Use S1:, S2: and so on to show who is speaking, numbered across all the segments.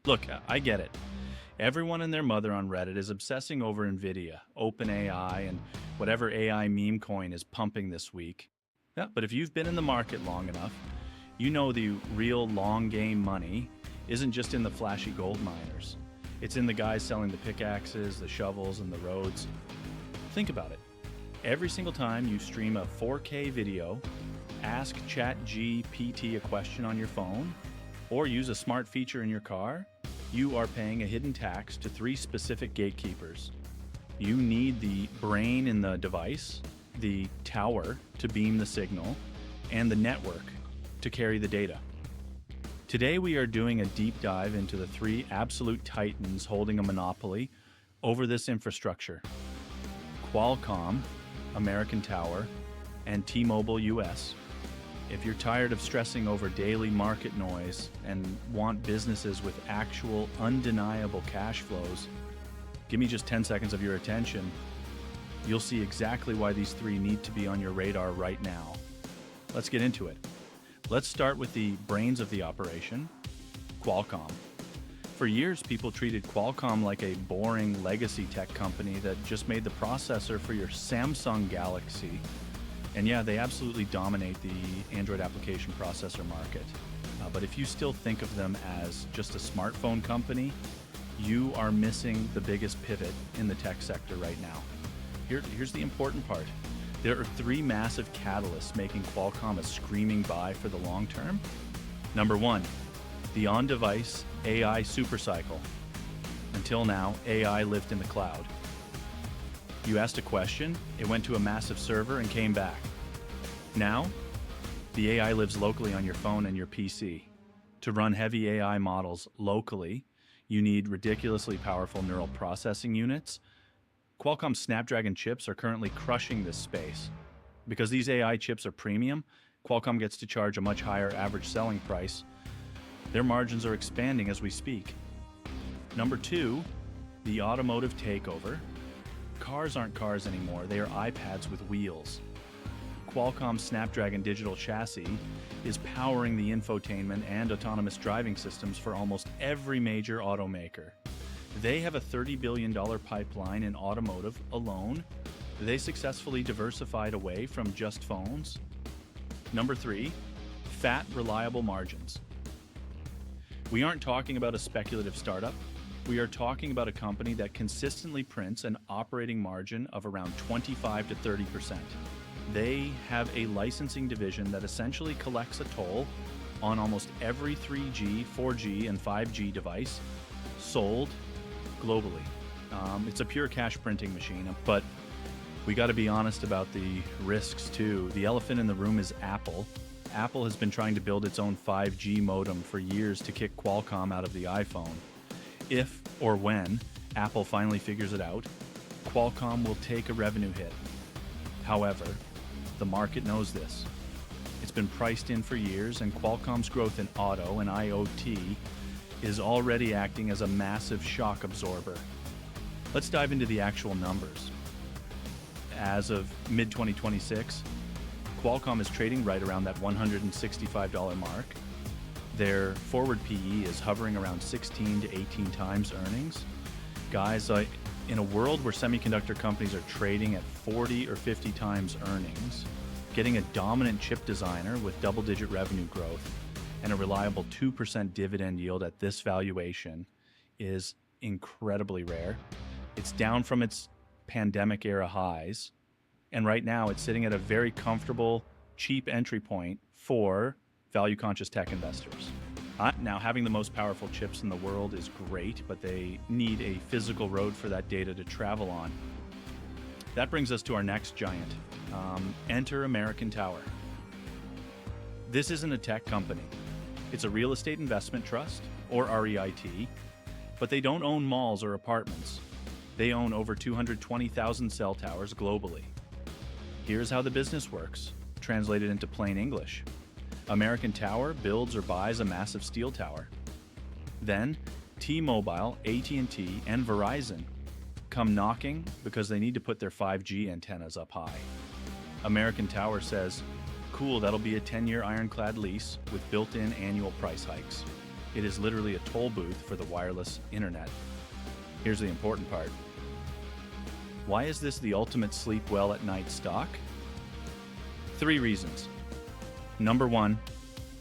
S1: Look, I get it. Everyone and their mother on Reddit is obsessing over Nvidia, OpenAI, and whatever AI meme coin is pumping this week. Yeah, but if you've been in the market long enough, you know the real long game money isn't just in the flashy gold miners. It's in the guys selling the pickaxes, the shovels, and the roads. Think about it. Every single time you stream a 4K video, ask ChatGPT a question on your phone, or use a smart feature in your car, you are paying a hidden tax to three specific gatekeepers. You need the brain in the device, the tower to beam the signal, and the network to carry the data. Today we are doing a deep dive into the three absolute titans holding a monopoly over this infrastructure: Qualcomm, American Tower, and T-Mobile US. If you're tired of stressing over daily market noise and want businesses with actual, undeniable cash flows, give me just 10 seconds of your attention. You'll see exactly why these three need to be on your radar right now. Let's get into it. Let's start with the brains of the operation, Qualcomm. For years, people treated Qualcomm like a boring legacy tech company that just made the processor for your Samsung Galaxy. And yeah, they absolutely dominate the Android application processor market. But if you still think of them as just a smartphone company, you are missing the biggest pivot in the tech sector right now. Here's the important part. There are three massive catalysts making Qualcomm a screaming buy for the long term. Number one, the on-device AI supercycle. Until now, AI lived in the cloud. You asked a question, it went to a massive server and came back. Now, the AI lives locally on your phone and your PC. To run heavy AI models locally, you need ridiculously powerful neural processing units. Qualcomm Snapdragon chips are currently crushing this space. Because these AI chips are premium, Qualcomm gets to charge a much higher average selling price. Their margins are expanding as we speak. Number two, the automotive takeover. Cars aren't cars anymore, they are iPads with wheels. Qualcomm Snapdragon digital chassis is powering the infotainment and autonomous driving systems for almost every major automaker. They have a $30 billion pipeline in automotive alone. They successfully diversified away from just phones. Number three, fat, reliable margins. We aren't talking about a speculative startup. We are talking about a company that consistently prints an operating margin of around 25 to 30%. They have a licensing division that essentially collects a toll on almost every 3G, 4G, and 5G device sold globally. It's a pure cash printing machine, but we got to be honest about the risks too. The elephant in the room is Apple. Apple has been trying to build its own 5G modem for years to kick Qualcomm out of the iPhone. If or when Apple finally figures it out, Qualcomm will take a revenue hit. However, the market knows this. It's been priced in for years, and Qualcomm's growth in auto and IoT is already acting as a massive shock absorber. Let's dive into the actual numbers. As of mid-2026, Qualcomm is trading right around that $165 mark. Their forward PE is hovering around 16 to 18 times earnings. Guys, in a world where semiconductor companies are trading at 40 or 50 times earnings, getting a dominant chip designer with double-digit revenue growth and a reliable 2% dividend yield at this valuation is incredibly rare. It's down from its pandemic-era highs, and right now it's sitting at a very comfortable, cheap entry point for value-conscious tech investors. Now, having the most powerful chips in the world is great, but they need a physical road for that data to travel on. That brings us to our next giant. Enter American Tower. This isn't a tech company. It's a real estate investment trust, or REIT, but they don't own malls or apartments. They own over 220,000 cell towers globally. Here's how the business works, translated into plain English. American Tower builds or buys a massive steel tower. Then, T-Mobile, AT&T, and Verizon come knocking because they need to put their 5G antennas up high. American Tower says, cool, that'll be a 10-year ironclad lease with built-in annual price hikes. It is literally a toll booth for the wireless internet. Here's the important part. Why is this the ultimate sleep well at night stock? 3 reasons. Number 1,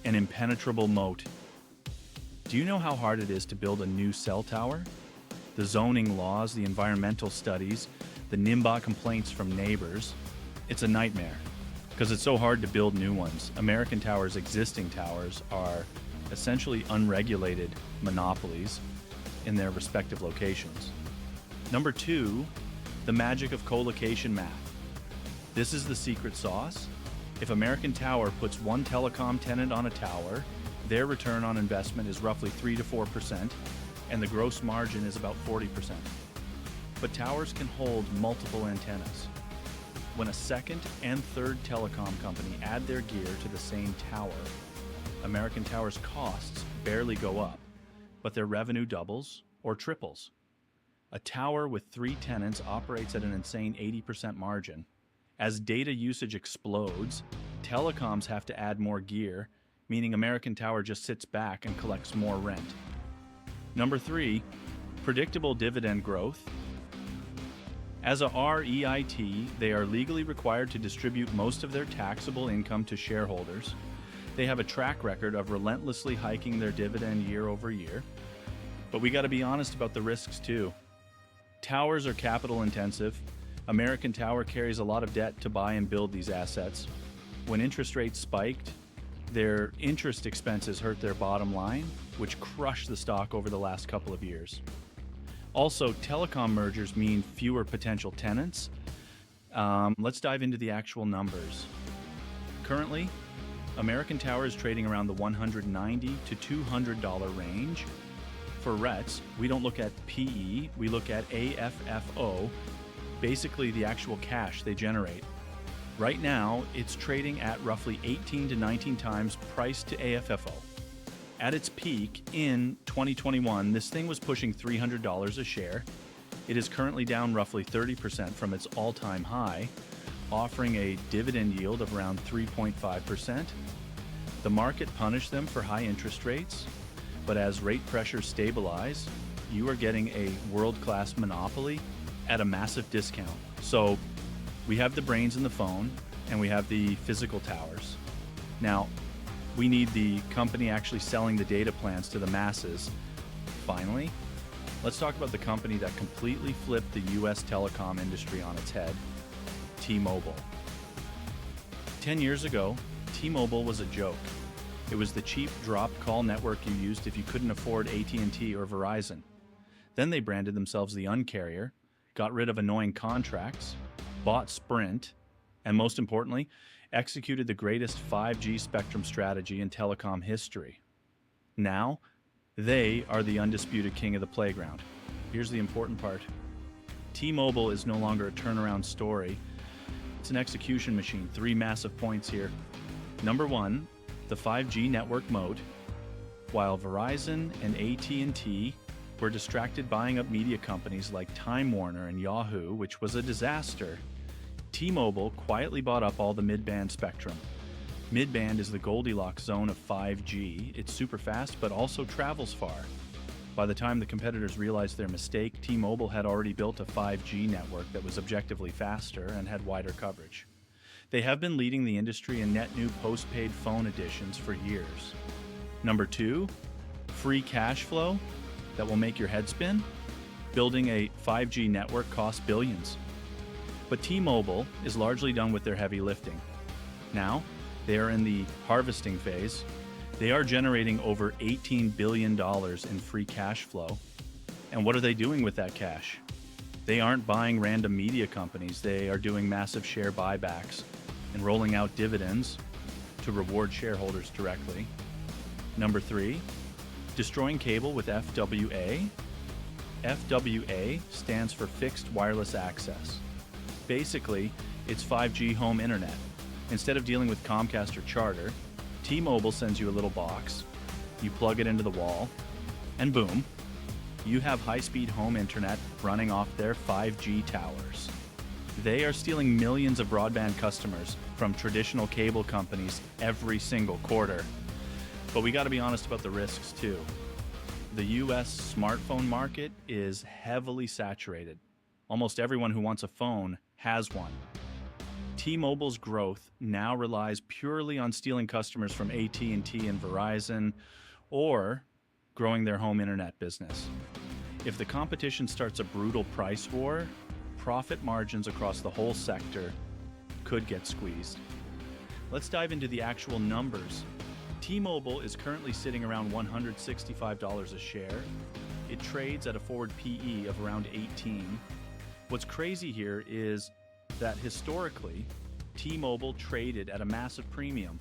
S1: an impenetrable moat. Do you know how hard it is to build a new cell tower? The zoning laws, the environmental studies, the NIMBA complaints from neighbors. It's a nightmare because it's so hard to build new ones. American Tower's existing towers are essentially unregulated monopolies in their respective locations. Number 2, the magic of co-location math. This is the secret sauce. If American Tower puts one telecom tenant on a tower, their return on investment is roughly 3 to 4%, and the gross margin is about 40%. But towers can hold multiple antennas. When a second and third telecom company add their gear to the same tower, American Tower's costs barely go up, but their revenue doubles or triples. A tower with 3 tenants operates at an insane 80% margin. As data usage explodes, telecoms have to add more gear, meaning American Tower just sits back and collects more rent. Number 3, predictable dividend growth. As a REIT, they are legally required to distribute most of their taxable income to shareholders. They have a track record of relentlessly hiking their dividend year over year. But we got to be honest about the risks too. Towers are capital intensive. American Tower carries a lot of debt to buy and build these assets. When interest rates spiked, their interest expenses hurt their bottom line, which crushed the stock over the last couple of years. Also, telecom mergers mean fewer potential tenants. Let's dive into the actual numbers. Currently, American Tower is trading around the $190 to $200 range. For REITs, we don't look at PE, we look at AFFO, basically the actual cash they generate. Right now, it's trading at roughly 18 to 19 times price to AFFO. At its peak in 2021, this thing was pushing $300 a share. It is currently down roughly 30% from its all-time high, offering a dividend yield of around 3.5%. The market punished them for high interest rates, but as rate pressures stabilize, you are getting a world-class monopoly at a massive discount. So we have the brains in the phone and we have the physical towers. Now, we need the company actually selling the data plans to the masses. Finally, let's talk about the company that completely flipped the US telecom industry on its head, T-Mobile. 10 years ago, T-Mobile was a joke. It was the cheap drop call network you used if you couldn't afford AT&T or Verizon. Then they branded themselves the Un-carrier, got rid of annoying contracts, bought Sprint, and most importantly, executed the greatest 5G spectrum strategy in telecom history. Now, they are the undisputed king of the playground. Here's the important part. T-Mobile is no longer a turnaround story. It's an execution machine. 3 massive points here. Number 1, the 5G network moat. While Verizon and AT&T were distracted buying up media companies like Time Warner and Yahoo, which was a disaster, T-Mobile quietly bought up all the mid-band spectrum. Mid-band is the Goldilocks zone of 5G. It's super fast, but also travels far. By the time the competitors realized their mistake, T-Mobile had already built a 5G network that was objectively faster and had wider coverage. They have been leading the industry in net new postpaid phone additions for years. Number 2, free cash flow that will make your head spin. Building a 5G network costs billions. But T-Mobile is largely done with their heavy lifting. Now, they are in the harvesting phase. They are generating over $18 billion in free cash flow. And what are they doing with that cash? They aren't buying random media companies. They are doing massive share buybacks and rolling out dividends to reward shareholders directly. Number 3, destroying cable with FWA. FWA stands for Fixed Wireless Access. Basically, it's 5G home internet. Instead of dealing with Comcast or Charter, T-Mobile sends you a little box, you plug it into the wall, and boom, you have high-speed home internet running off their 5G towers. They are stealing millions of broadband customers from traditional cable companies every single quarter. But we got to be honest about the risks too. The US smartphone market is heavily saturated. Almost everyone who wants a phone has one. T-Mobile's growth now relies purely on stealing customers from AT&T and Verizon, or growing their home internet business. If the competition starts a brutal price war, profit margins across the whole sector could get squeezed. Let's dive into the actual numbers. T-Mobile is currently sitting around $165 a share. It trades at a forward PE of around 18. What's crazy here is that historically, T-Mobile traded at a massive premium,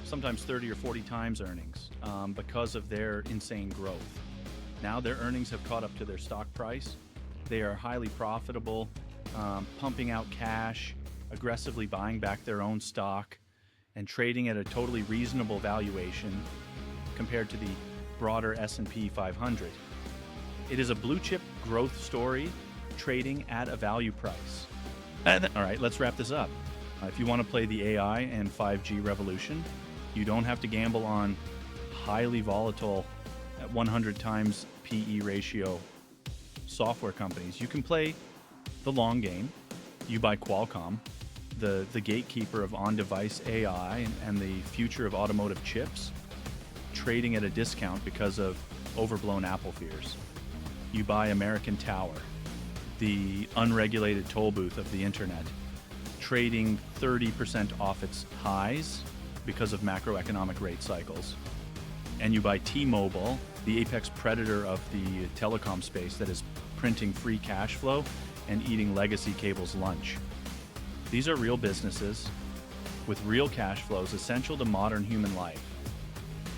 S1: sometimes 30 or 40 times earnings, because of their insane growth. Now their earnings have caught up to their stock price. They are highly profitable, pumping out cash, aggressively buying back their own stock, and trading at a totally reasonable valuation compared to the broader S&P 500. It is a blue chip growth story trading at a value price. All right, let's wrap this up. If you want to play the AI and 5G revolution, you don't have to gamble on highly volatile at 100 times PE ratio software companies. You can play the long game. You buy Qualcomm, the gatekeeper of on-device AI and the future of automotive chips, trading at a discount because of overblown Apple fears. You buy American Tower, the unregulated toll booth of the internet, trading 30% off its highs because of macroeconomic rate cycles. And you buy T-Mobile, the apex predator of the telecom space that is printing free cash flow and eating legacy cable's lunch. These are real businesses with real cash flows essential to modern human life.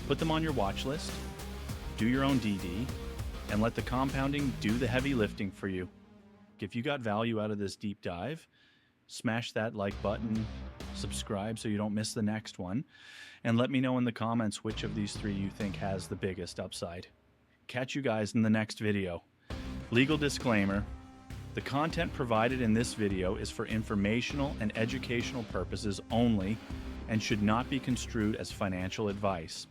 S1: Put them on your watch list, do your own DD, and let the compounding do the heavy lifting for you. If you got value out of this deep dive, smash that like button, subscribe so you don't miss the next one, and let me know in the comments which of these three you think has the biggest upside. Catch you guys in the next video. Legal disclaimer: the content provided in this video is for informational and educational purposes only and should not be construed as financial advice.